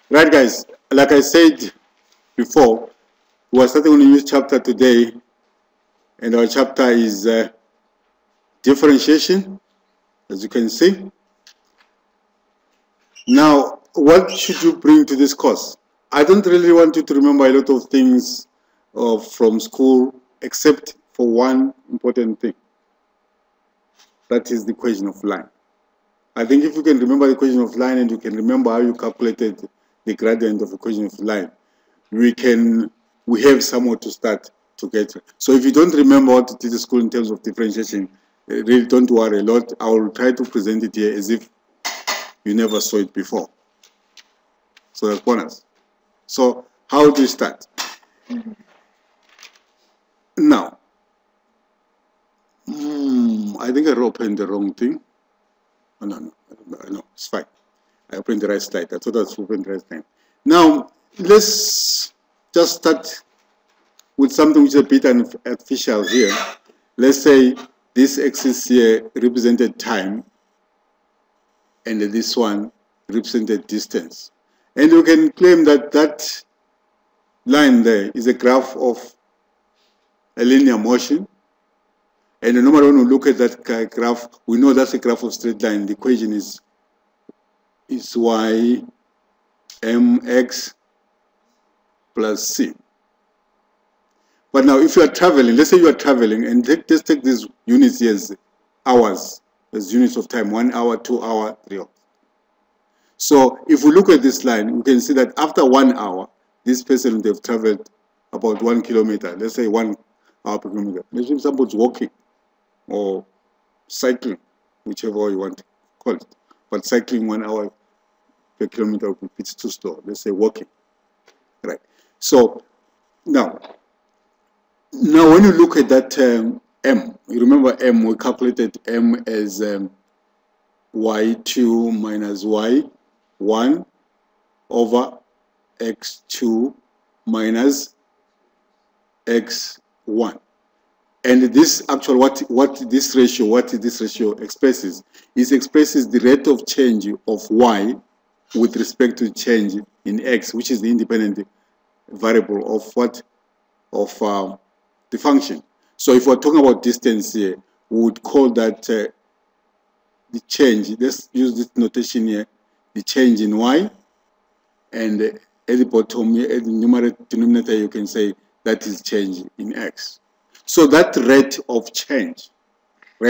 Right, guys, like I said before, we are starting on a new chapter today, and our chapter is differentiation, as you can see. Now, what should you bring to this course? I don't really want you to remember a lot of things from school, except for one important thing. That is the equation of line. I think if you can remember the equation of line and you can remember how you calculated the gradient of equation of line, we have somewhere to start to get. So if you don't remember what you did in school in terms of differentiation, really don't worry a lot. I will try to present it here as if you never saw it before. So that's bonus. So how do you start? Now, I think I opened the wrong thing. Oh, no, it's fine. I opened the right slide. I thought I was opening the right slide. Now, let's just start with something which is a bit artificial here. Let's say this axis here represented time, and this one represented distance. And you can claim that that line there is a graph of a linear motion. And normally when we look at that graph, we know that's a graph of straight line. The equation is y mx plus c. But now if you are traveling, let's say you are traveling, and just take these units here as hours, as units of time, 1 hour, 2 hours, 3 hours. So if we look at this line, we can see that after 1 hour, this person would have traveled about 1 kilometer, let's say 1 hour per kilometer. Let's say somebody's walking or cycling, whichever you want to call it. But cycling 1 hour per kilometer, it's too slow. Let's say walking, right? So now when you look at that m, you remember m, we calculated m as y2 minus y1 over x2 minus x1. And this actually, what this ratio expresses the rate of change of y with respect to change in x, which is the independent variable of the function. So if we're talking about distance here, we would call that the change. Let's use this notation here: the change in y, and at the bottom here, at the numerator denominator, you can say that is change in x. So that rate of change, we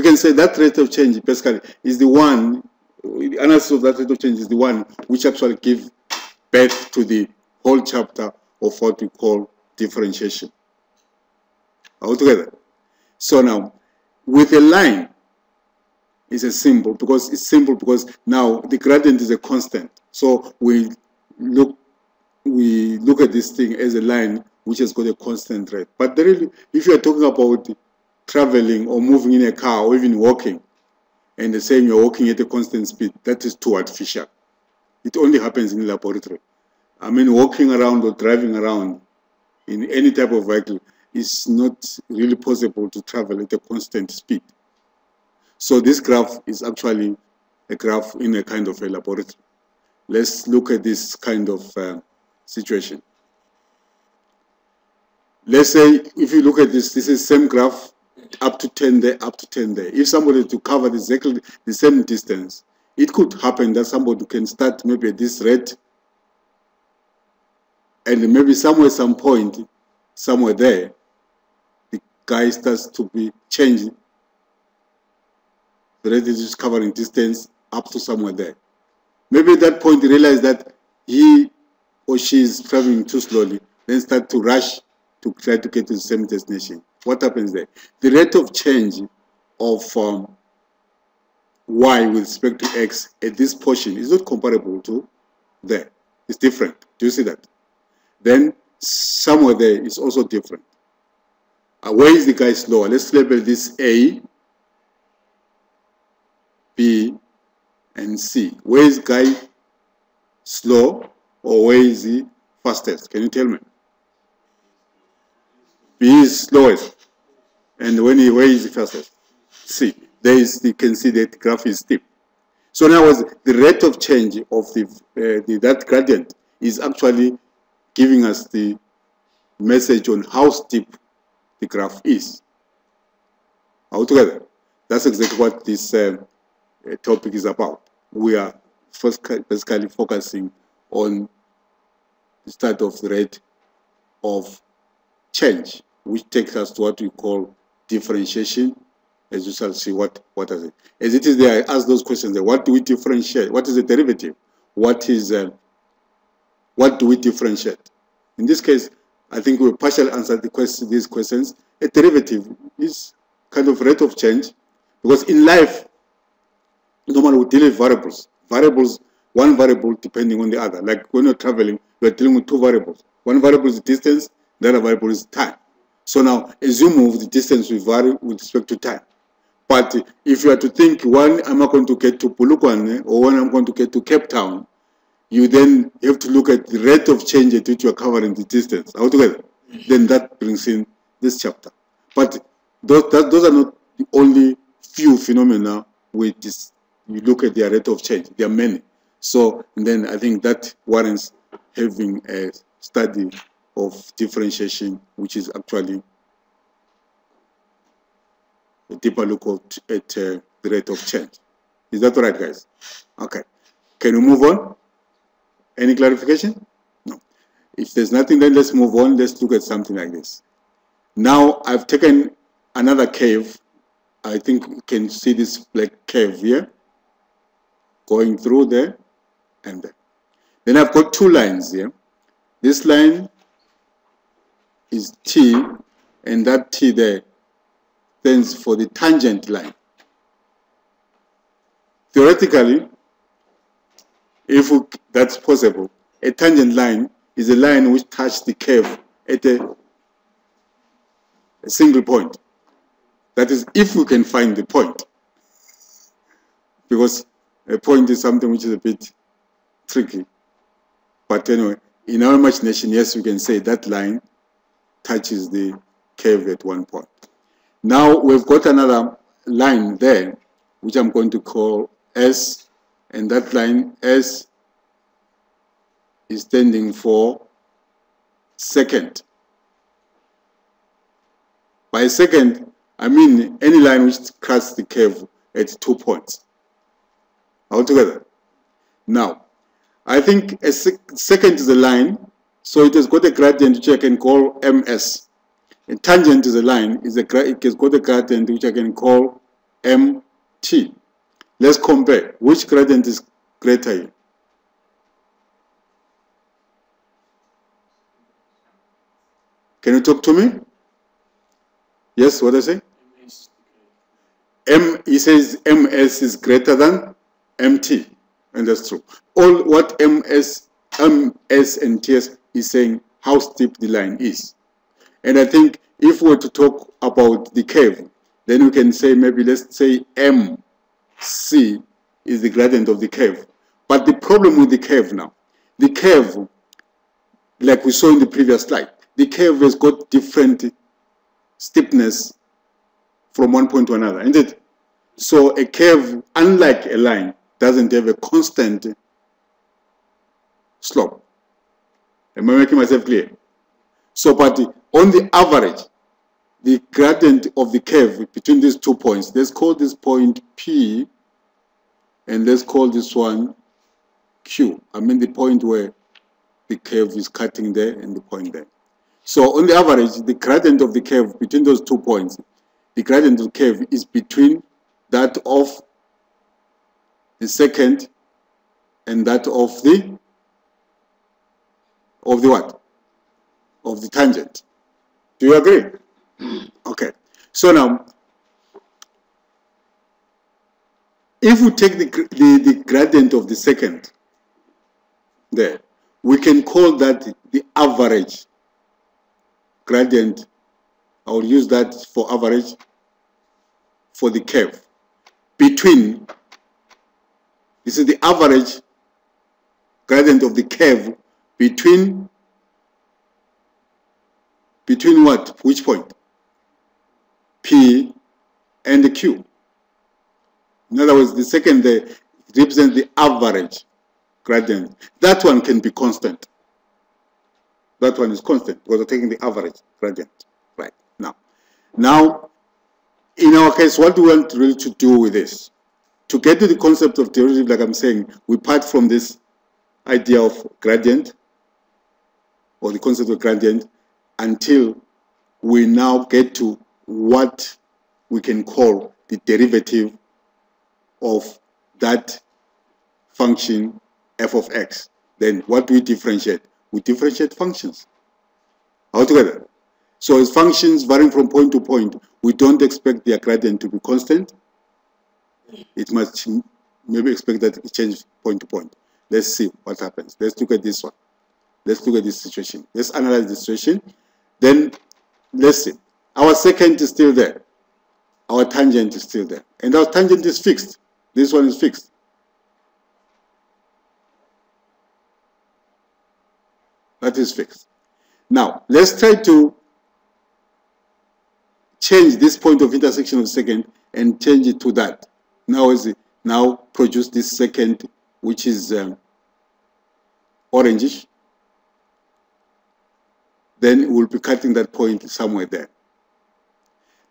can say that rate of change basically is the one, the analysis of that rate of change is the one which actually gives birth to the whole chapter of what we call differentiation. All together. So now, with a line, it's a symbol because now the gradient is a constant. So we look at this thing as a line which has got a constant rate. But really, if you are talking about traveling or moving in a car or even walking, and the same you're walking at a constant speed, that is too artificial. It only happens in the laboratory. I mean, walking around or driving around in any type of vehicle is not really possible to travel at a constant speed. So this graph is actually a graph in a kind of a laboratory. Let's look at this kind of situation. Let's say if you look at this is same graph, up to 10 there, up to 10 there. If somebody to cover exactly the same distance, it could happen that somebody can start maybe at this rate, and maybe some point, somewhere there, the guy starts to be changing. The rate is covering distance up to somewhere there. Maybe at that point, he realized that he or she is traveling too slowly, then start to rush to try to get to the same destination. What happens there? The rate of change of y with respect to x at this portion is not comparable to there. It's different. Do you see that? Then somewhere there is also different. Where is the guy slower? Let's label this A, B, and C. Where is guy slow, or where is he fastest? Can you tell me? B is slowest. And where is the fastest? C. There is, you can see that the graph is steep. So in other words, the rate of change of that gradient is actually giving us the message on how steep the graph is. Altogether, that's exactly what this topic is about. We are first basically focusing on the start of the rate of change, which takes us to what we call differentiation. As you shall see, what is it? As it is there, I ask those questions there. What do we differentiate? What is a derivative? What do we differentiate? In this case, I think we partially answered these questions. A derivative is kind of rate of change, because in life, normally we deal with variables. One variable depending on the other. Like when you're traveling, we're dealing with two variables. One variable is distance, the other variable is time. So now, as you move, the distance will vary with respect to time. But if you are to think, when am I going to get to Polokwane or when I'm going to get to Cape Town, you then have to look at the rate of change at which you are covering the distance altogether. Then that brings in this chapter. But those are not the only few phenomena with this. You look at their rate of change. There are many. So then I think that warrants having a study of differentiation, which is actually a deeper look at the rate of change. Is that right, guys? Okay. Can we move on? Any clarification? No. If there's nothing, then let's move on. Let's look at something like this. Now I've taken another curve. I think you can see this black curve here, going through there and there. Then I've got two lines here. This line is T, and that T there stands for the tangent line. Theoretically, if that's possible, a tangent line is a line which touches the curve at a single point. That is, if we can find the point. Because a point is something which is a bit tricky. But anyway, in our imagination, yes, we can say that line touches the curve at one point. Now we've got another line there, which I'm going to call S, and that line S is standing for secant. By secant, I mean any line which crosses the curve at 2 points altogether. Now, I think a secant is a line, so it has got a gradient which I can call ms. A tangent is a line, it has got a gradient which I can call mt. Let's compare. Which gradient is greater here? Can you talk to me? Yes, what I say? He says ms is greater than mt, and that's true. All what ms and ts is saying how steep the line is. And I think if we were to talk about the curve, then we can say, maybe let's say MC is the gradient of the curve. But the problem with the curve now, the curve, like we saw in the previous slide, the curve has got different steepness from one point to another, isn't it? So a curve, unlike a line, doesn't have a constant slope. Am I making myself clear? So, but on the average, the gradient of the curve between these 2 points, let's call this point P, and let's call this one Q. I mean the point where the curve is cutting there and the point there. So on the average, the gradient of the curve between those 2 points, the gradient of the curve is between that of the secant and that of the what? Of the tangent. Do you agree? Okay. So now, if we take the gradient of the secant there, we can call that the average gradient. I will use that for average for the curve between, this is the average gradient of the curve between what? Which point? P P and the Q. In other words, the second there represents the average gradient. That one can be constant. That one is constant because we're taking the average gradient. Right. Now, in our case, what do we want really to do with this? To get to the concept of derivative, like I'm saying, we part from this idea of gradient, or the concept of gradient, until we now get to what we can call the derivative of that function f of x. Then what do we differentiate? We differentiate functions altogether. So as functions varying from point to point, we don't expect their gradient to be constant. It must maybe expect that it changes point to point. Let's see what happens. Let's look at this one. Let's look at this situation. Let's analyze the situation. Then let's see. Our secant is still there. Our tangent is still there. And our tangent is fixed. This one is fixed. That is fixed. Now, let's try to change this point of intersection of secant and change it to that. Now produce this secant, which is orangish. Then we'll be cutting that point somewhere there.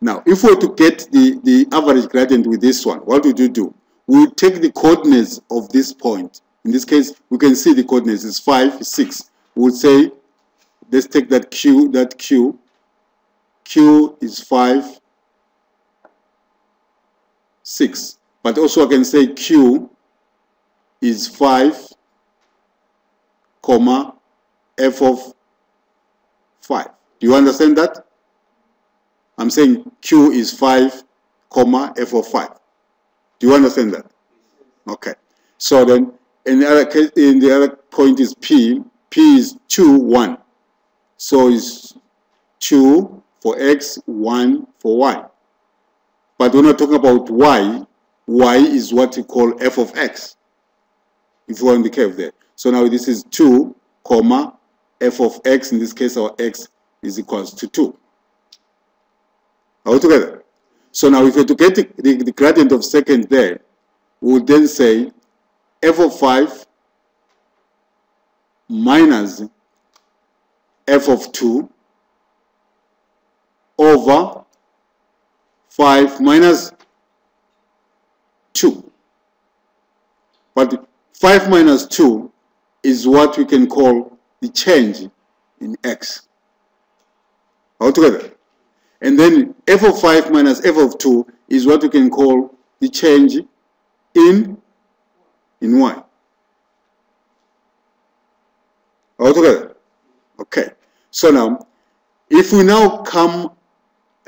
Now, if we were to get the average gradient with this one, what would you do? We would take the coordinates of this point. In this case, we can see the coordinates is 5, 6. We would say, let's take that Q. Q is 5, 6. But also I can say Q is 5, comma, f of 5. Do you understand that? I'm saying Q is 5, comma, f of 5. Do you understand that? Okay. So then, in the other point is P. P is 2, 1. So it's 2 for x, 1 for y. But we're not talking about y. Y is what we call f of x, if you want the curve there. So now this is 2, comma, f of x. In this case, our x is equals to 2. All together. So now if we were to get the gradient of secant there, we would then say f of 5 minus f of 2 over 5 minus 2. But 5 minus 2 is what we can call the change in x. Altogether. And then f of 5 minus f of 2 is what we can call the change in y. Altogether. Okay. So now, if we now come,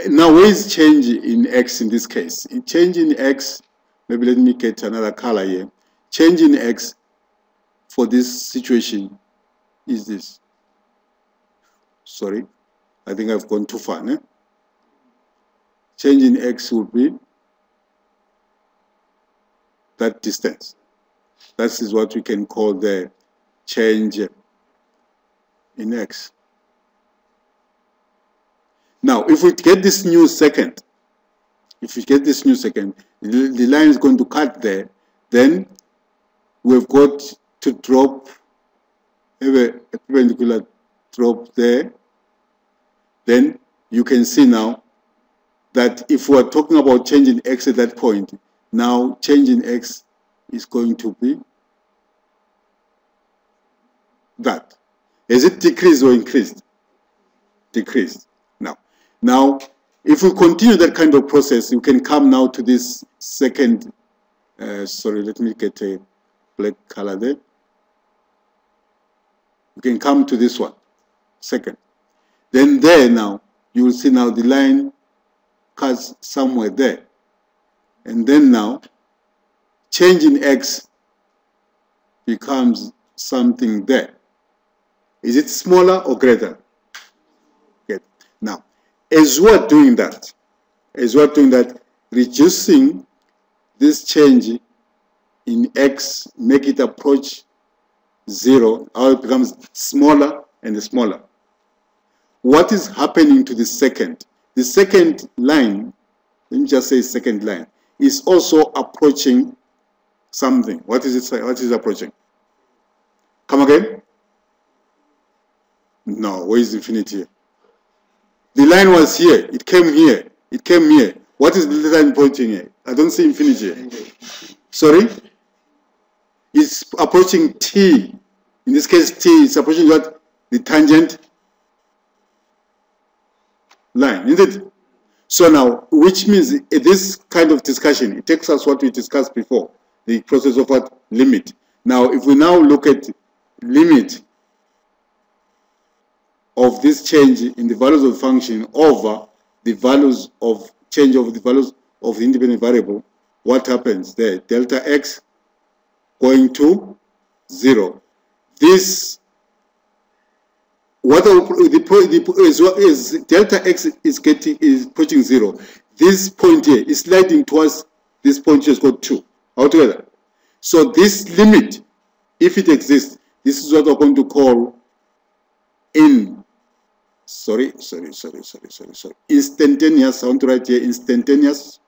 now where is change in x in this case? In change in x, maybe let me get another color here. Change in x for this situation is this. Sorry, I think I've gone too far. Eh? Change in x would be that distance. That is what we can call the change in x. Now, if we get this new secant, the line is going to cut there, then we've got to drop, have a perpendicular drop there. Then you can see now that if we're talking about change in x at that point, now change in x is going to be that. Is it decreased or increased? Decreased. Now, if we continue that kind of process, you can come now to this second, sorry, let me get a black color there. You can come to this one, second. Then there now, you will see now the line cuts somewhere there. And then now, change in x becomes something there. Is it smaller or greater? Okay. Now, as we're doing that, reducing this change in x, make it approach 0, how it becomes smaller and smaller. What is happening to the secant? The secant line let me just say second line, is also approaching something. What is it? What is approaching? Come again? No, where is infinity? The line was here. It came here. It came here. What is the line pointing here? I don't see infinity. Sorry? It's approaching t. In this case, t is approaching what? The tangent line, isn't it? So now, which means this kind of discussion, it takes us what we discussed before, the process of what? Limit. Now, if we now look at limit of this change in the values of the function over the values of change of the values of the independent variable, what happens there? Delta x going to 0. This, what is delta x is approaching 0. This point here is sliding towards this point here is called 2 altogether. So this limit, if it exists, this is what we're going to call instantaneous. I want to write here instantaneous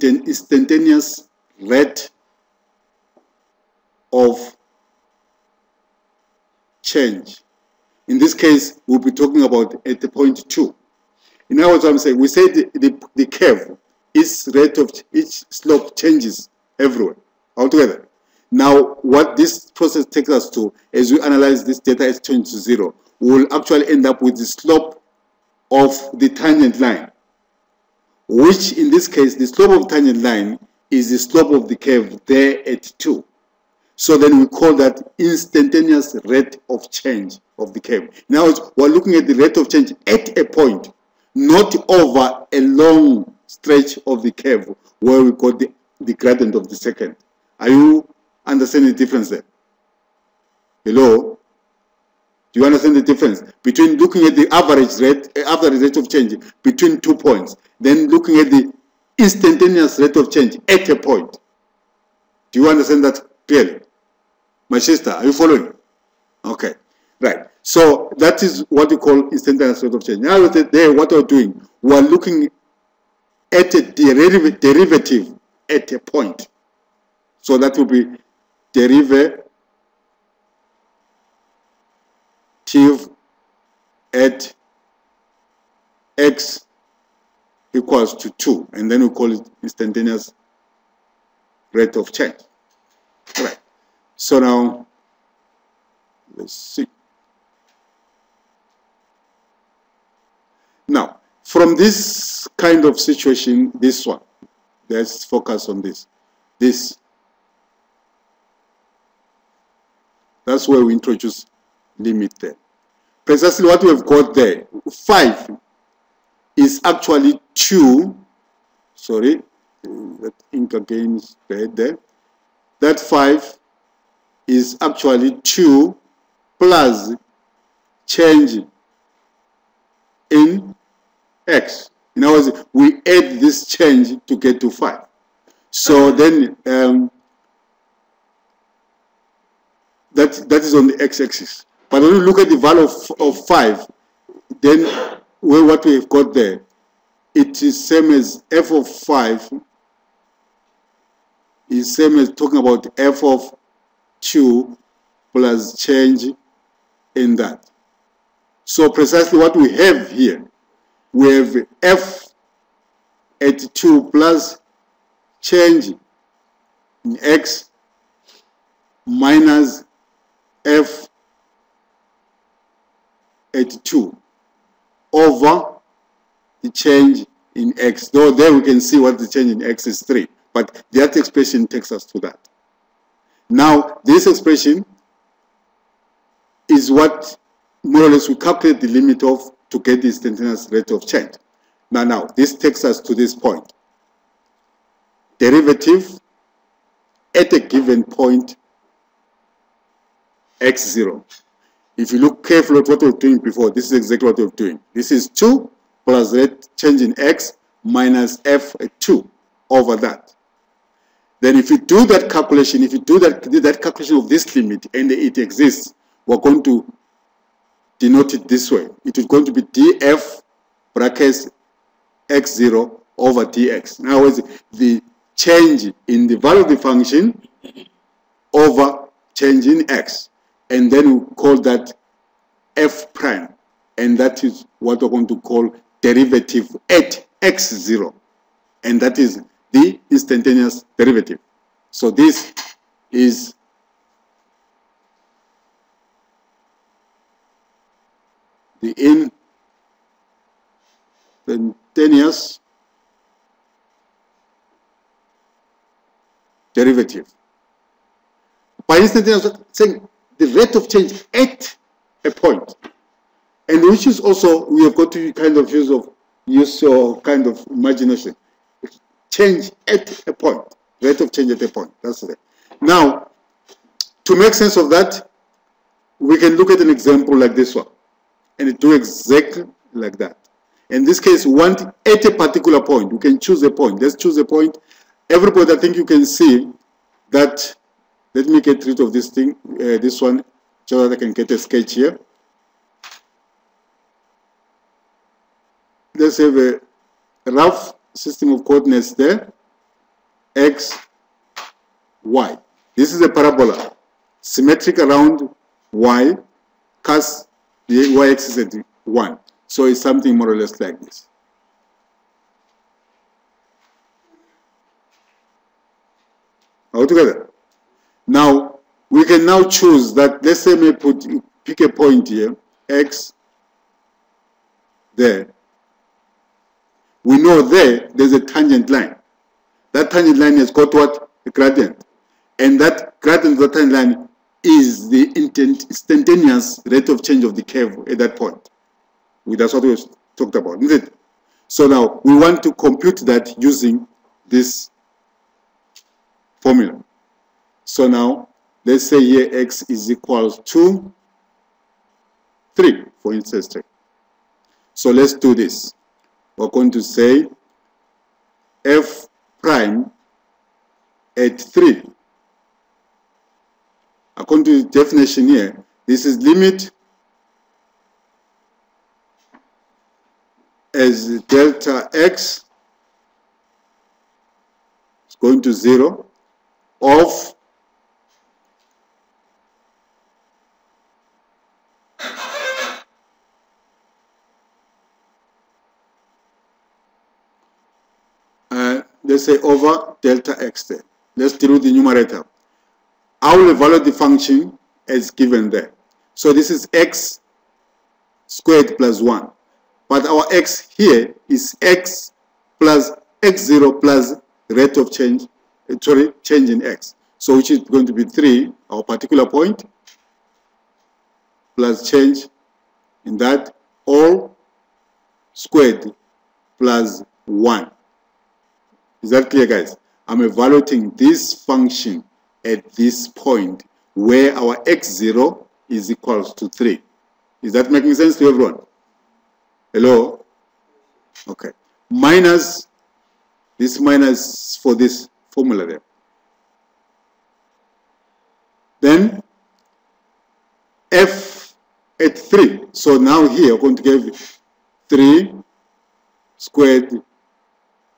instantaneous rate of change. In this case, we'll be talking about at the point 2. In other words, I'm saying, we say the curve, its rate of each slope changes everywhere altogether. Now, what this process takes us to, as we analyze this data as change to 0, we will actually end up with the slope of the tangent line, which in this case, the slope of the tangent line is the slope of the curve there at 2. So then we call that instantaneous rate of change of the curve. Now we're looking at the rate of change at a point, not over a long stretch of the curve where we got the gradient of the second. Are you understanding the difference there? Hello? Do you understand the difference between looking at the average rate of change between 2 points, then looking at the instantaneous rate of change at a point? Do you understand that clearly? My sister, are you following? Okay, right. So that is what we call instantaneous rate of change. Now there, what we're doing, we're looking at a derivative at a point. So that will be derivative at x equals to 2, and then we call it instantaneous rate of change. Right. So now, let's see. Now, from this kind of situation, this one, let's focus on this. That's where we introduce limit there. Precisely what we've got there, 5 is actually 2. Sorry, that ink again is red there. That 5 is actually 2 plus change in x. In other words, we add this change to get to 5. So then that is on the x-axis. But when you look at the value of 5, then what we have got there, it is same as f of 5 is same as talking about f of 2 plus change in that. So precisely what we have here, we have f at 2 plus change in x minus f at 2 over the change in x. Though there we can see what the change in x is 3, but that expression takes us to that. Now this expression is what more or less we calculate the limit of to get the instantaneous rate of change. Now this takes us to this point. Derivative at a given point x0. If you look carefully at what we were doing before, this is exactly what we were doing. This is 2 plus rate change in x minus f at 2 over that. Then if you do that calculation, if you do that calculation of this limit and it exists, we're going to denote it this way. It is going to be df brackets x0 over dx. In other words, the change in the value of the function over change in x. And then we call that f prime. And that is what we're going to call derivative at x0. And that is the instantaneous derivative. So this is the instantaneous derivative. By instantaneous, saying the rate of change at a point, and which is also, we have got to kind of use your kind of imagination. Change at a point, rate of change at a point. That's it. Now, to make sense of that, we can look at an example like this one, and do exactly like that. In this case, we want at a particular point. We can choose a point. Let's choose a point. Everybody, I think you can see that. Let me get rid of this thing, this one, so that I can get a sketch here. Let's have a rough system of coordinates there. X, Y. This is a parabola, symmetric around Y, cast the y-axis at 1. So it's something more or less like this. All together. Now, we can now choose that, let's say we pick a point here, X, there. We know there's a tangent line. That tangent line has got what? A gradient. And that gradient of the tangent line is the instantaneous rate of change of the curve at that point. That's what we talked about, isn't it? So now, we want to compute that using this formula. So now, let's say here x is equal to 3, for instance. So let's do this. We're going to say f prime at 3. According to the definition here, this is limit as delta x is going to 0 of let's say over delta x there. Let's deal with the numerator. I will evaluate the function as given there. So this is x squared plus 1. But our x here is x plus x0 plus rate of change, change in x. So which is going to be 3, our particular point, plus change in that, all squared plus 1. Is that clear, guys? I'm evaluating this function at this point where our x0 is equals to 3. Is that making sense to everyone? Hello? Okay. Minus, this minus for this formula there. Then f at 3. So now here we're going to give 3 squared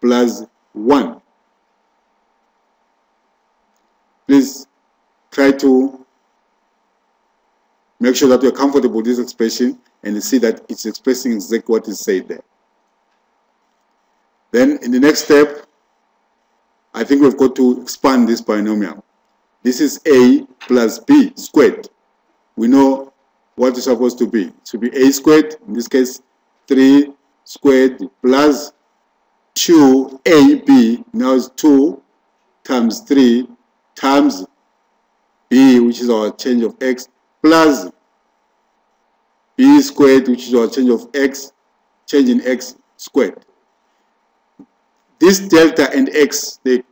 plus 1. Please try to make sure that you're comfortable with this expression and see that it's expressing exactly what is said there. Then in the next step, I think we've got to expand this binomial. This is a plus b squared. We know what it's supposed to be. It should be a squared, in this case 3 squared plus 2ab, now it's 2 times 3 times b, which is our change of x, plus b squared, which is our change of x, change in x squared. This delta and x, they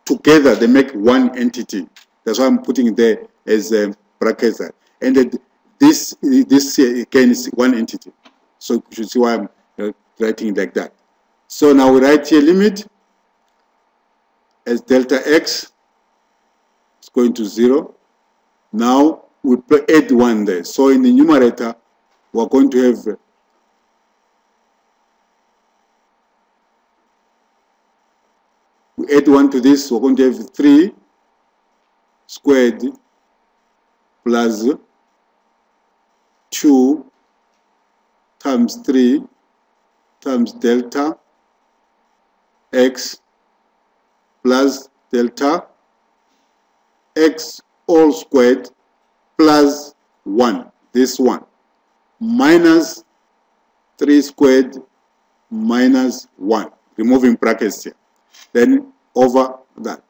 together they make one entity. That's why I'm putting it there as brackets. And this here again is one entity. So you should see why I'm writing it like that. So now we write here limit as delta x is going to 0. Now we add 1 there. So in the numerator, we're going to have we add 1 to this, we're going to have 3 squared plus 2 times 3 times delta x plus delta x all squared plus 1, this one, minus 3 squared minus 1, removing brackets here, then over that.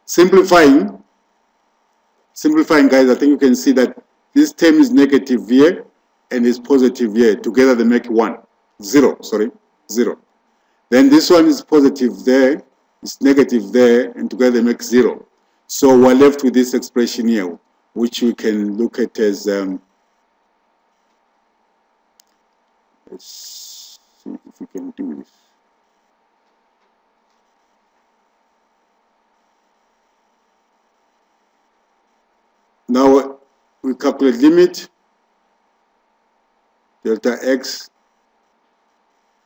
Simplifying guys, I think you can see that this term is negative here and is positive here. Together they make 0. Then this one is positive there, it's negative there, and together they make 0. So we're left with this expression here, which we can look at as, let's see if we can do this. Now we calculate limit delta x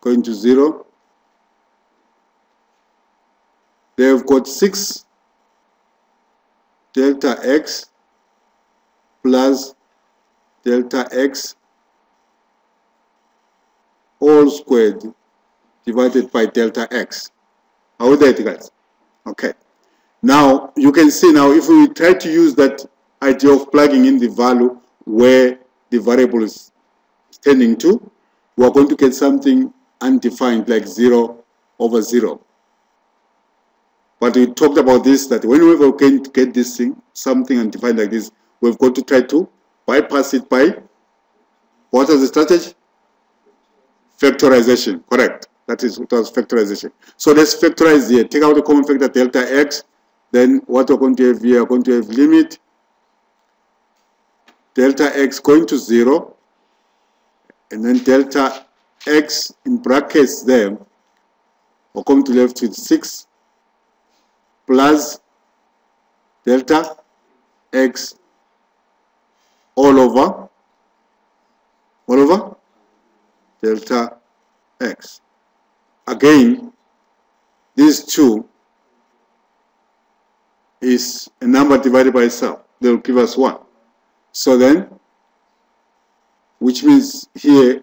going to 0. They've got 6 delta x plus delta x all squared divided by delta x. How is that, guys? Okay. Now you can see now if we try to use that idea of plugging in the value where the variable is tending to, we are going to get something undefined like 0 over 0. But we talked about this, that whenever we can get this thing, something undefined like this, we've got to try to bypass it by, what was the strategy? Factorization, correct. That is what was factorization. So let's factorize here. Take out the common factor delta x. Then what we're going to have here, we're going to have limit delta x going to 0, and then delta x in brackets there, we're going to left with 6 plus delta x all over delta x. Again, these two is a number divided by itself. They will give us 1. So then, which means here,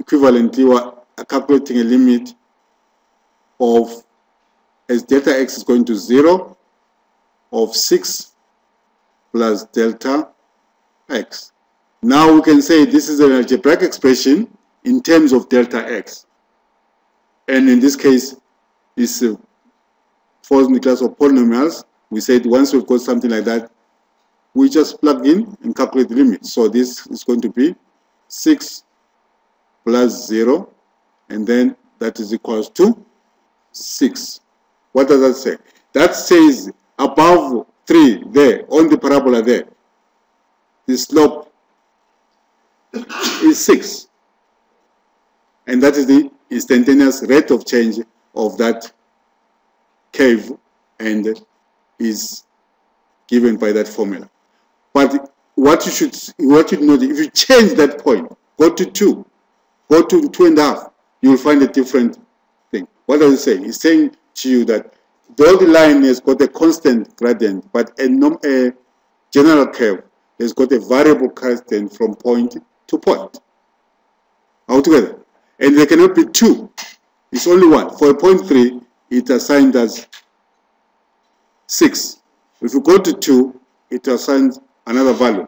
equivalently, we are calculating a limit of, as delta x is going to 0, of 6 plus delta x. Now we can say this is an algebraic expression in terms of delta x. And in this case, this falls in the class of polynomials. We said once we've got something like that, we just plug in and calculate the limit. So this is going to be 6 plus 0, and then that is equals to 6. What does that say? That says above 3 there, on the parabola there, the slope is 6. And that is the instantaneous rate of change of that curve, and is given by that formula. But what you should note, if you change that point, go to 2, go to 2.5, you will find a different thing. What does it say? It's saying to you that though the line has got a constant gradient, but a general curve has got a variable constant from point to point altogether. And there cannot be 2. It's only 1. For a point 3, it assigned as 6. If you go to 2, it assigns another value.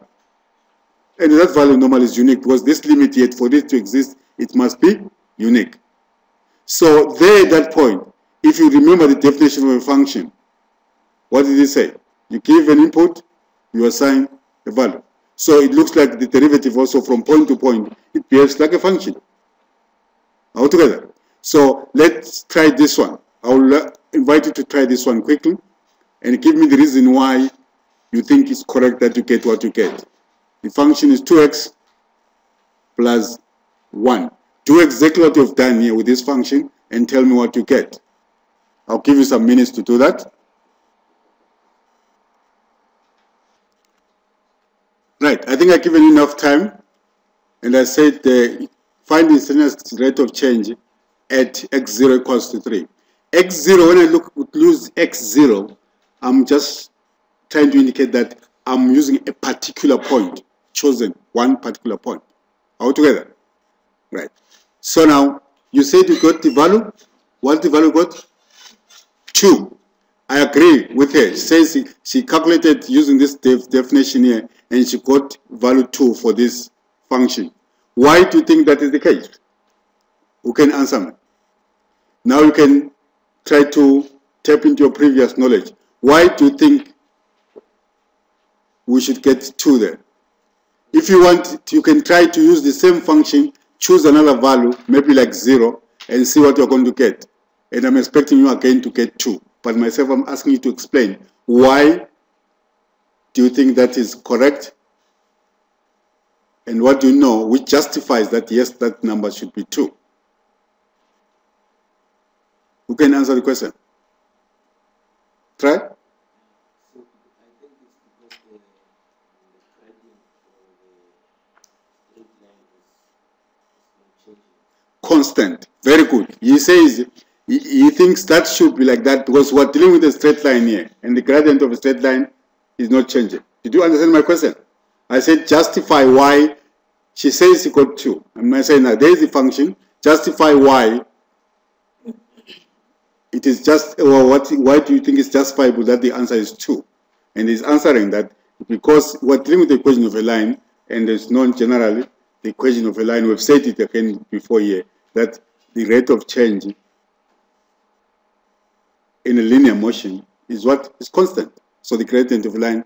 And that value normally is unique, because this limit yet, for this to exist, it must be unique. So there at that point, if you remember the definition of a function, what did it say? You give an input, you assign a value. So it looks like the derivative also from point to point, it behaves like a function altogether. So let's try this one. I will invite you to try this one quickly and give me the reason why you think it's correct that you get what you get. The function is 2x plus 1. Do exactly what you've done here with this function and tell me what you get. I'll give you some minutes to do that. Right, I think I've given you enough time. And I said find the instantaneous rate of change at x0 equals to 3. x0, when I lose x0, I'm just trying to indicate that I'm using a particular point, chosen one particular point. All together? Right. So now, you said you got the value. What the value got? 2. I agree with her. She says she calculated using this definition here, and she got value 2 for this function. Why do you think that is the case? Who can answer me? Now you can try to tap into your previous knowledge. Why do you think we should get 2 there? If you want, you can try to use the same function, choose another value, maybe like 0, and see what you're going to get. And I'm expecting you again to get 2. But myself, I'm asking you to explain why do you think that is correct? And what do you know which justifies that, yes, that number should be 2? Who can answer the question? Try. Constant. Very good. He says he thinks that should be like that because we're dealing with a straight line here, and the gradient of a straight line is not changing. Did you understand my question? I said justify why. She says equal to 2. I'm saying now there is a function. Justify why it is just, or why do you think it's justifiable that the answer is 2? And he's answering that because we're dealing with the equation of a line, and there's known generally the equation of a line. We've said it again before here that the rate of change in a linear motion is what is constant. So the gradient of a line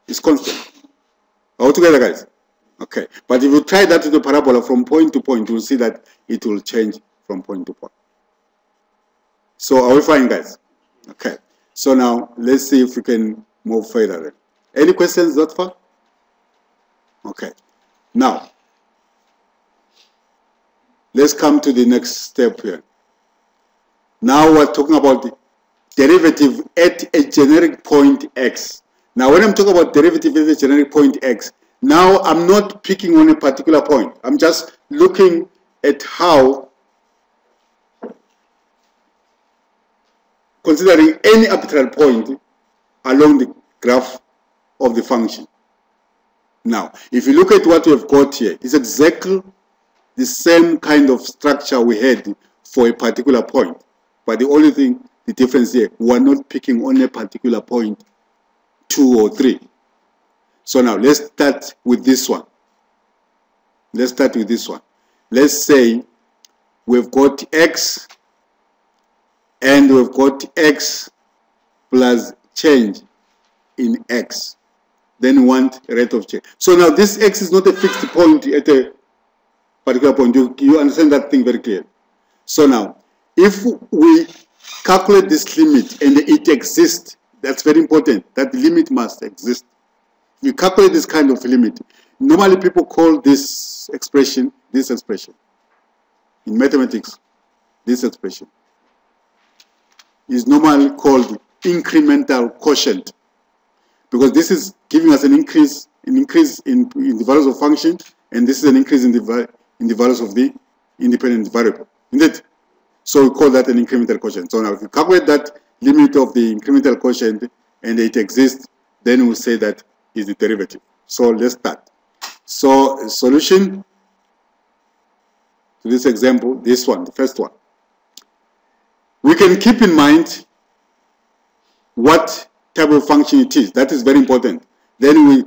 is constant. All together, guys? Okay. But if you try that with a parabola from point to point, you'll see that it will change from point to point. So are we fine, guys? Okay. So now let's see if we can move further. Any questions that far? Okay. Now, let's come to the next step here. Now we're talking about the derivative at a generic point x. Now when I'm talking about derivative at a generic point x, now I'm not picking on a particular point. I'm just looking at how, considering any arbitrary point along the graph of the function. Now, if you look at what we've got here, it's exactly the same kind of structure we had for a particular point. But the only thing, the difference here, we're not picking on a particular point 2 or 3. So now let's start with this one. Let's start with this one. Let's say we've got x and we've got x plus change in x. Then we want a rate of change. So now this x is not a fixed point at a particular point. You understand that thing very clearly. So now, if we calculate this limit and it exists, that's very important, that the limit must exist. You calculate this kind of limit. Normally people call this expression. In mathematics, this expression is normally called incremental quotient, because this is giving us an increase in the values of function, and this is an increase in the values of the independent variable. Isn't it? So we call that an incremental quotient. So now if you calculate that limit of the incremental quotient and it exists, then we'll say that is the derivative. So let's start. So solution to this example, this one, the first one. We can keep in mind what type of function it is. That is very important. Then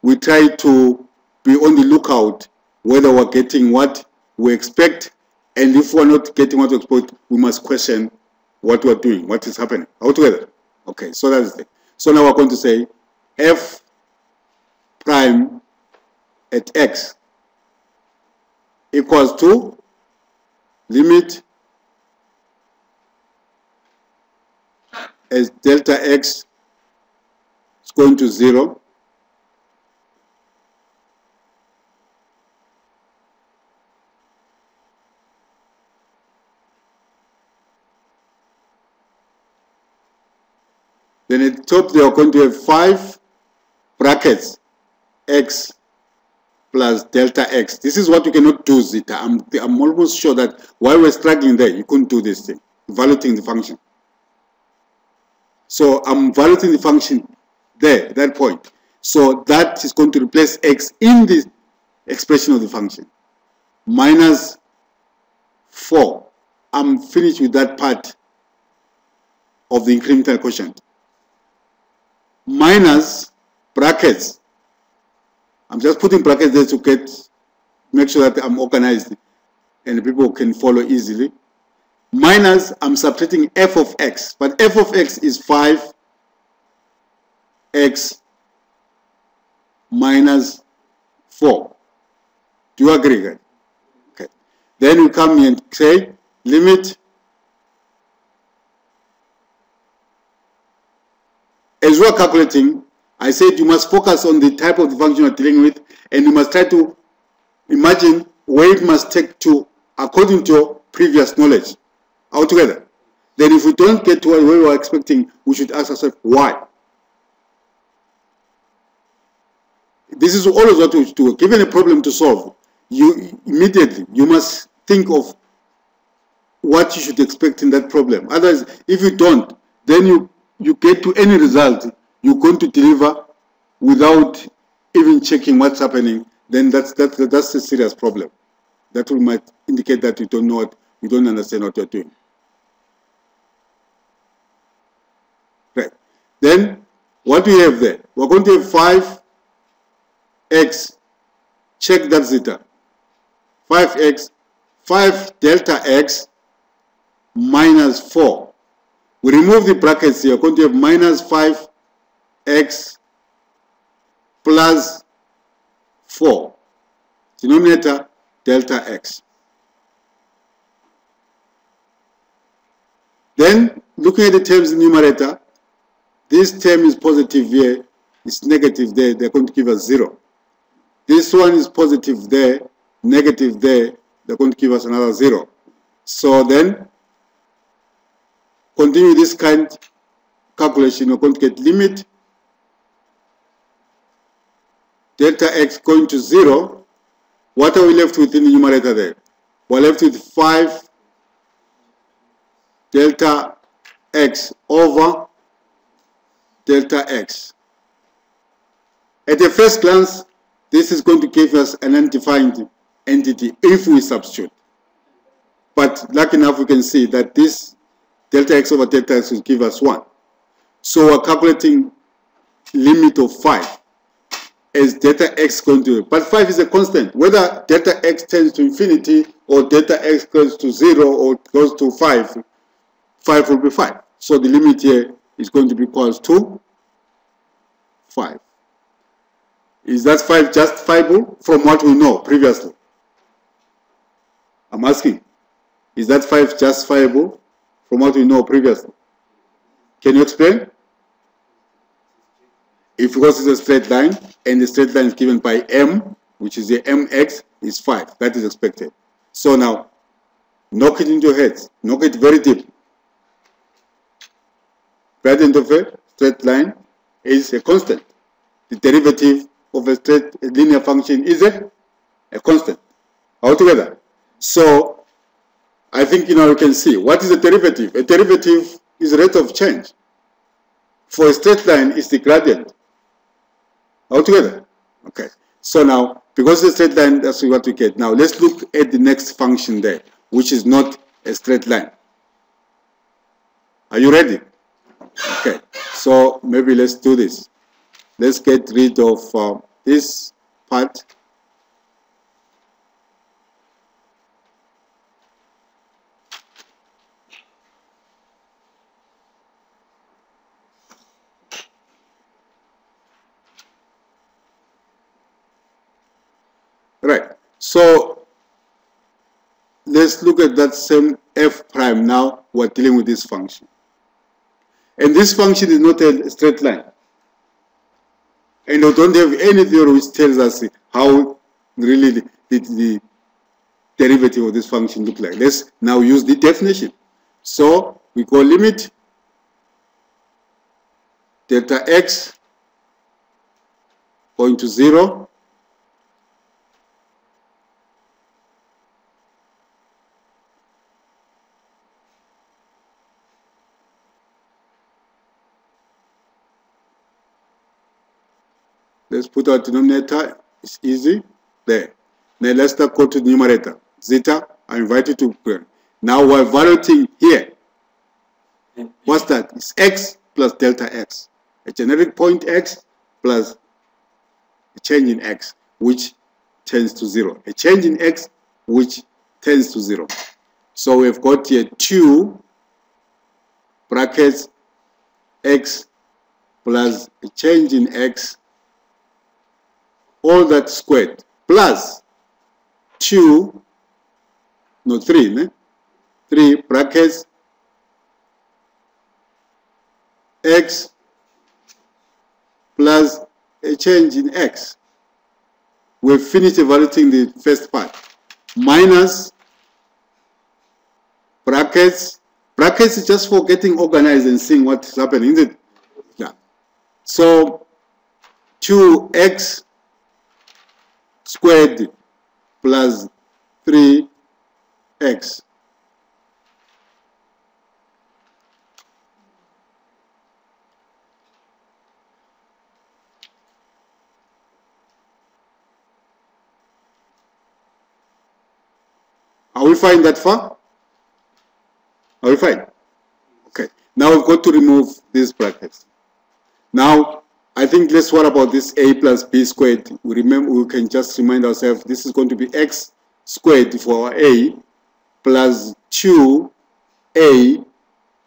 we try to be on the lookout whether we're getting what we expect, and if we're not getting what we expect, we must question what we're doing, what is happening. All together. Okay, so that's it. So now we're going to say f prime at x equals to limit as delta x is going to 0. Then at the top, they are going to have 5 brackets x plus delta x. This is what you cannot do, zeta. I'm almost sure that while we're struggling there, you couldn't do this thing, evaluating the function. So I'm evaluating the function there, that point. So that is going to replace x in the expression of the function. Minus 4. I'm finished with that part of the incremental quotient. Minus brackets. I'm just putting brackets there to make sure that I'm organized and people can follow easily. Minus, I'm subtracting f of x, but f of x is 5x minus 4. Do you agree, guys? Okay. Then we come here and say limit. As we're calculating, I said you must focus on the type of the function you're dealing with, and you must try to imagine where it must take to according to your previous knowledge altogether. Then if we don't get to where we were expecting, we should ask ourselves why. This is always what we should do. Given a problem to solve, you must think of what you should expect in that problem. Otherwise, if you don't, then you get to any result you're going to deliver without even checking what's happening. Then that's a serious problem. That might indicate that you don't understand what you're doing. Right. Then what do we have there? We're going to have 5x. Check that zeta. 5x, 5 delta x minus 4. We remove the brackets here. We're going to have minus 5x plus 4. Denominator delta x. Then, looking at the terms in the numerator, this term is positive here, it's negative there, they're going to give us 0. This one is positive there, negative there, they're going to give us another 0. So then, continue this kind of calculation, we're going to get limit delta x going to 0. What are we left with in the numerator there? We're left with 5 delta x over delta x. At a first glance, this is going to give us an undefined entity if we substitute. But lucky enough, we can see that this delta x over delta x will give us 1. So we're calculating limit of 5 as delta x going to, but 5 is a constant. Whether delta x tends to infinity or delta x goes to 0 or goes to 5, 5 will be 5. So the limit here is going to be equals to 5. Is that 5 justifiable from what we know previously? I'm asking, is that 5 justifiable from what we know previously? Can you explain? If because it's a straight line, and the straight line is given by m, which is the mx, is 5. That is expected. So now, knock it into your heads. Knock it very deep. Gradient of a straight line is a constant. The derivative of a straight linear function is a constant altogether. So I think you can see what is a derivative. A derivative is rate of change. For a straight line, it's the gradient altogether. Okay. So now, because it's a straight line, that's what we get. Now let's look at the next function there, which is not a straight line. Are you ready? Okay, so maybe let's do this. Let's get rid of this part. Right, so let's look at that same f prime now. We're dealing with this function. And this function is not a straight line. And we don't have any theory which tells us how really the derivative of this function look like. Let's now use the definition. So we go limit delta x going to 0 let's put our denominator, it's easy, there. Now let's start go to the numerator, zeta, I invite you to, now we're evaluating here. What's that? It's x plus delta x, a generic point x plus a change in x, which tends to 0. A change in x, which tends to 0. So we've got here 2 brackets x plus a change in x, all that squared, plus 2, no 3, ne? 3 brackets x plus a change in x. We've finished evaluating the first part. Minus brackets. Brackets is just for getting organized and seeing what's happening, isn't it? Yeah. So 2x squared plus 3x. Are we fine that far? Are we fine? Okay. Now we've got to remove these brackets. Now, I think let's worry about this a plus b squared. We remember, we can just remind ourselves this is going to be x squared for our a plus 2a,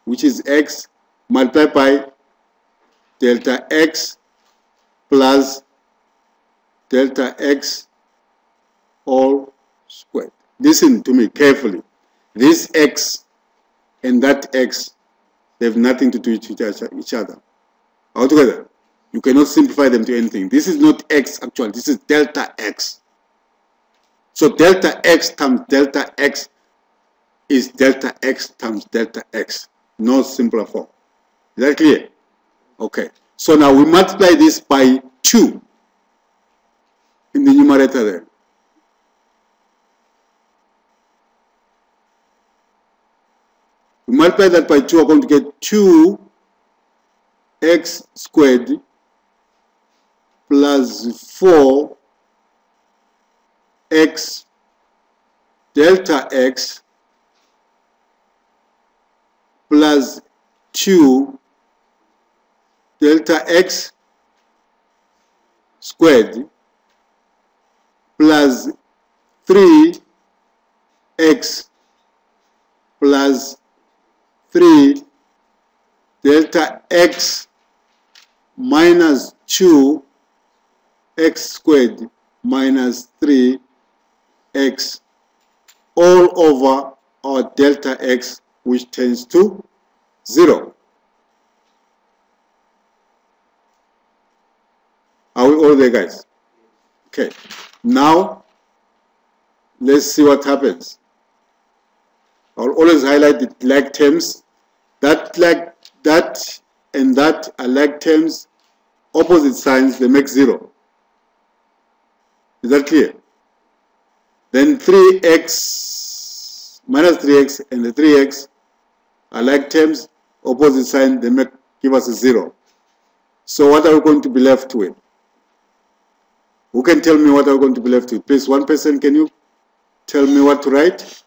which is x, multiplied by delta x plus delta x all squared. Listen to me carefully. This x and that x, they have nothing to do with each other. Altogether, you cannot simplify them to anything. This is not x actually, this is delta x. So delta x times delta x is delta x times delta x. No simpler form. Is that clear? Okay. So now we multiply this by 2 in the numerator there. We multiply that by 2, we're going to get 2x squared plus 4x delta x plus 2 delta x squared plus 3x plus 3 delta x minus 2 x squared minus 3x all over our delta x, which tends to 0. Are we all there, guys? Okay. Now, let's see what happens. I'll always highlight the like terms. That and that are like terms, opposite signs, they make 0. Is that clear? Then 3x minus 3x and the 3x are like terms, opposite sign, they give us a 0. So what are we going to be left with? Who can tell me what are we going to be left with? Please, one person, can you tell me what to write?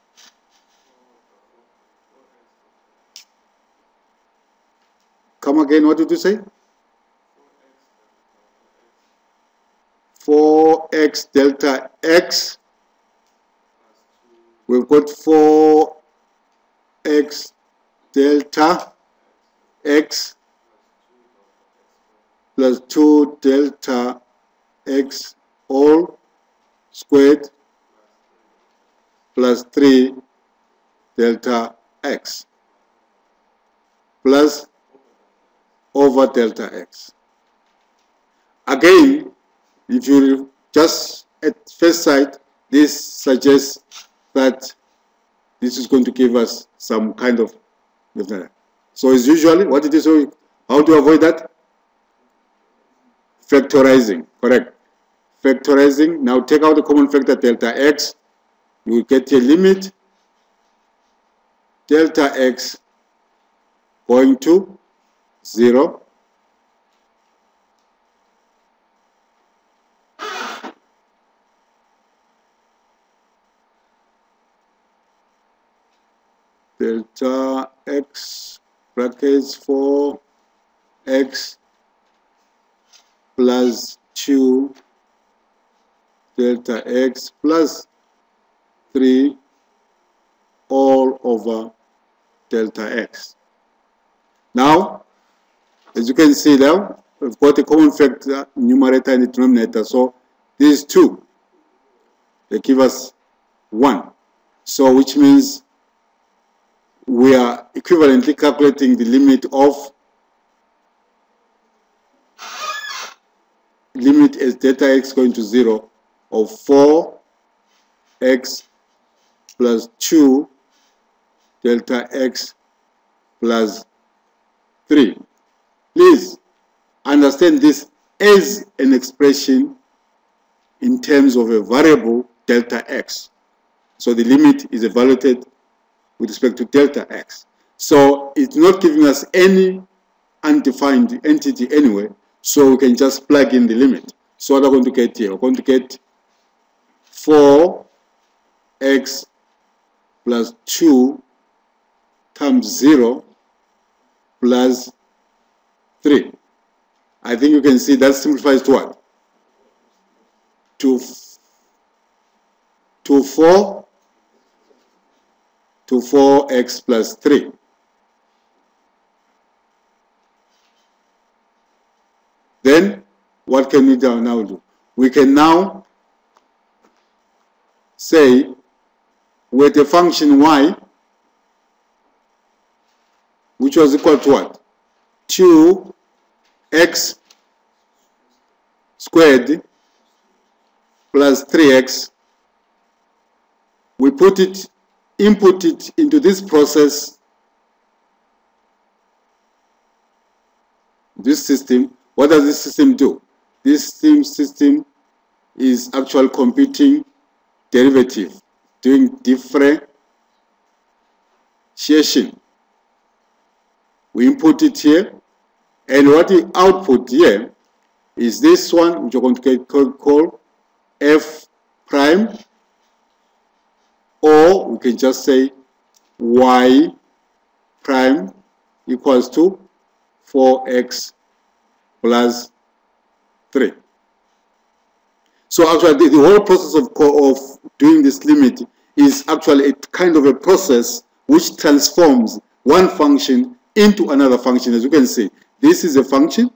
Come again, what did you say? 4x delta x. We've got 4x delta x plus 2 delta x all squared plus 3 delta x plus over delta x. Again, if you just at first sight, this suggests that this is going to give us some kind of difference. So as usually, what it is, how to avoid that? Factorizing, correct. Factorizing, now take out the common factor delta x, you will get a limit delta x going to 0. Delta x brackets for x plus 2 delta x plus 3 all over delta x. Now, as you can see there, we've got a common factor numerator and the denominator. So these two, they give us 1. So which means we are equivalently calculating the limit as delta x going to 0 of 4x plus 2 delta x plus 3. Please understand this as an expression in terms of a variable delta x. So the limit is evaluated with respect to delta x. So it's not giving us any undefined entity anyway, so we can just plug in the limit. So what are we going to get here? We're going to get 4x plus 2 times 0 plus 3. I think you can see that simplifies to what? To 4x plus 3. Then, what can we now do? We can now say with a function y, which was equal to what? 2x squared plus 3x. We input it into this process, this system. What does this system do? This system is actually computing derivative, doing differentiation. We input it here, and what we output here is this one, which we're going to call f prime, or we can just say y prime equals to 4x plus 3. So actually the whole process of doing this limit is actually a kind of a process which transforms one function into another function. As you can see, this is a function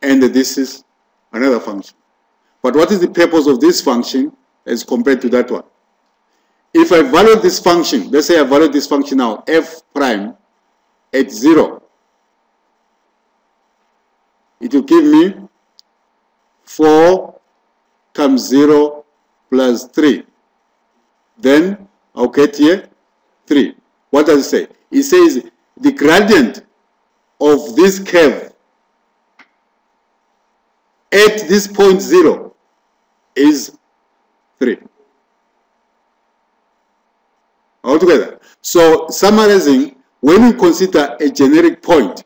and this is another function. But what is the purpose of this function as compared to that one? If I value this function, let's say I value this function now, f prime, at 0, it will give me 4 times 0 plus 3. Then I'll get here 3. What does it say? It says the gradient of this curve at this point 0 is 3. Altogether. So summarizing, when we consider a generic point,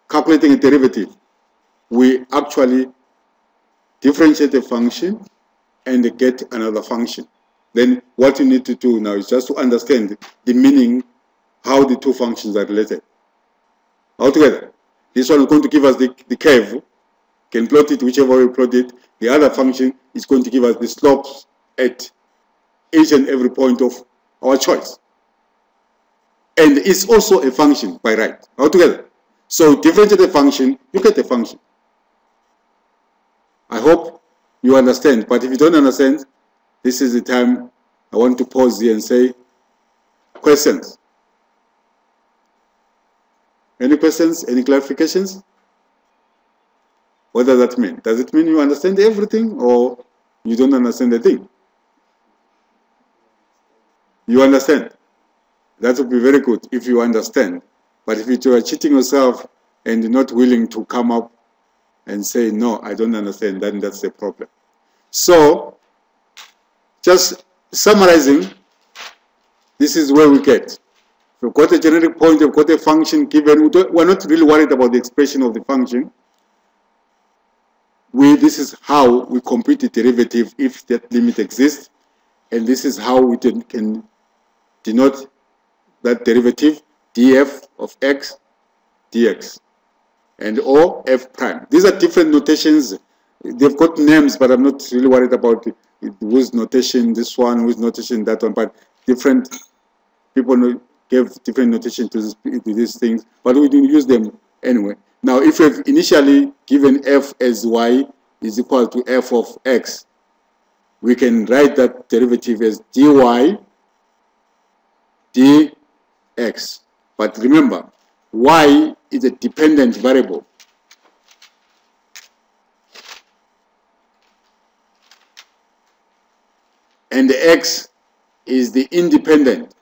calculating a derivative, we actually differentiate a function and get another function. Then what you need to do now is just to understand the meaning, how the two functions are related. Altogether, this one is going to give us the curve, can plot it whichever way we plot it. The other function is going to give us the slopes at each and every point of our choice. And it's also a function by right, altogether. So differentiate a function, you get a function. I hope you understand, but if you don't understand, this is the time I want to pause here and say, questions? Any questions? Any clarifications? What does that mean? Does it mean you understand everything or you don't understand the thing? You understand? That would be very good if you understand. But if you are cheating yourself and you're not willing to come up and say, no, I don't understand, then that's the problem. So, just summarizing, this is where we get. We've got a generic point, we've got a function given. We're not really worried about the expression of the function. This is how we compute the derivative if that limit exists. And this is how we can denote that derivative, df of x dx, and or f prime. These are different notations. They've got names, but I'm not really worried about whose notation this one, whose notation that one. But different people gave different notation to these things, but we didn't use them anyway. Now, if we've initially given f as y is equal to f of x, we can write that derivative as dy dx. But remember, y is a dependent variable. And the x is the independent.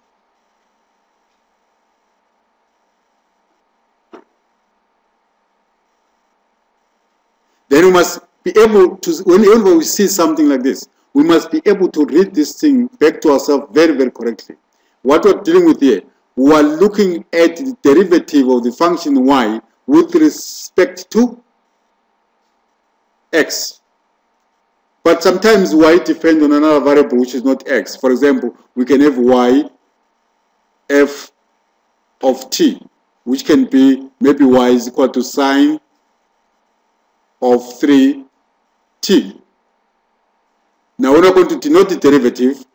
Then we must be able to, whenever we see something like this, we must be able to read this thing back to ourselves very, very correctly. What we're dealing with here, we are looking at the derivative of the function y with respect to x. But sometimes y depends on another variable which is not x. For example, we can have y f of t, which can be maybe y is equal to sine of 3t. Now when I'm going to denote the derivative,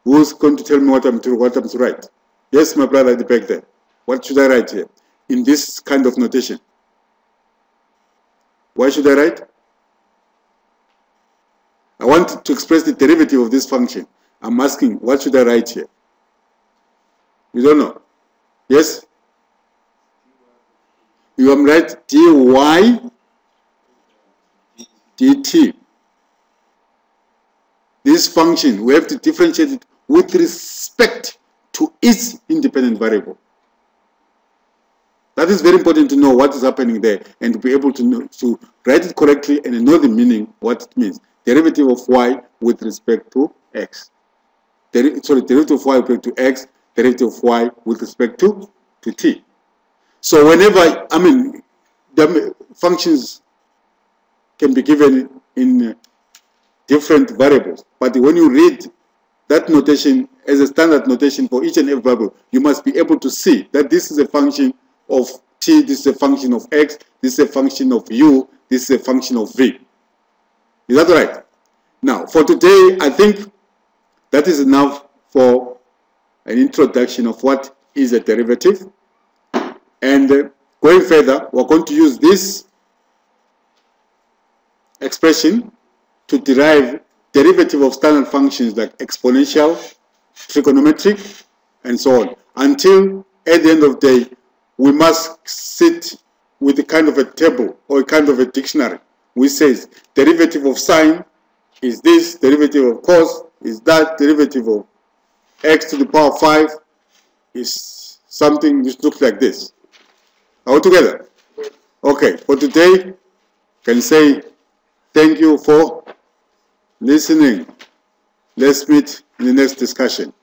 who's going to tell me what I'm to write? Yes, my brother at the back there. What should I write here in this kind of notation? Why should I write? I want to express the derivative of this function. I'm asking, what should I write here? You don't know? Yes? You can write dy dt. This function, we have to differentiate it with respect to its independent variable. That is very important to know what is happening there and to be able to know, to write it correctly and know the meaning, what it means. Derivative of y with respect to x. Derivative of y with respect to x, derivative of y with respect to t. So whenever, the functions can be given in different variables, but when you read that notation as a standard notation for each and every variable, you must be able to see that this is a function of t, this is a function of x, this is a function of u, this is a function of v. Is that right? Now, for today, I think that is enough for an introduction of what is a derivative. And going further, we're going to use this expression to derive derivative of standard functions like exponential, trigonometric, and so on. Until at the end of the day, we must sit with a kind of a table or a kind of a dictionary which says derivative of sine is this, derivative of cos is that, derivative of x to the power 5 is something which looks like this. Are we together? Okay, for today, can say thank you for listening. Let's meet in the next discussion.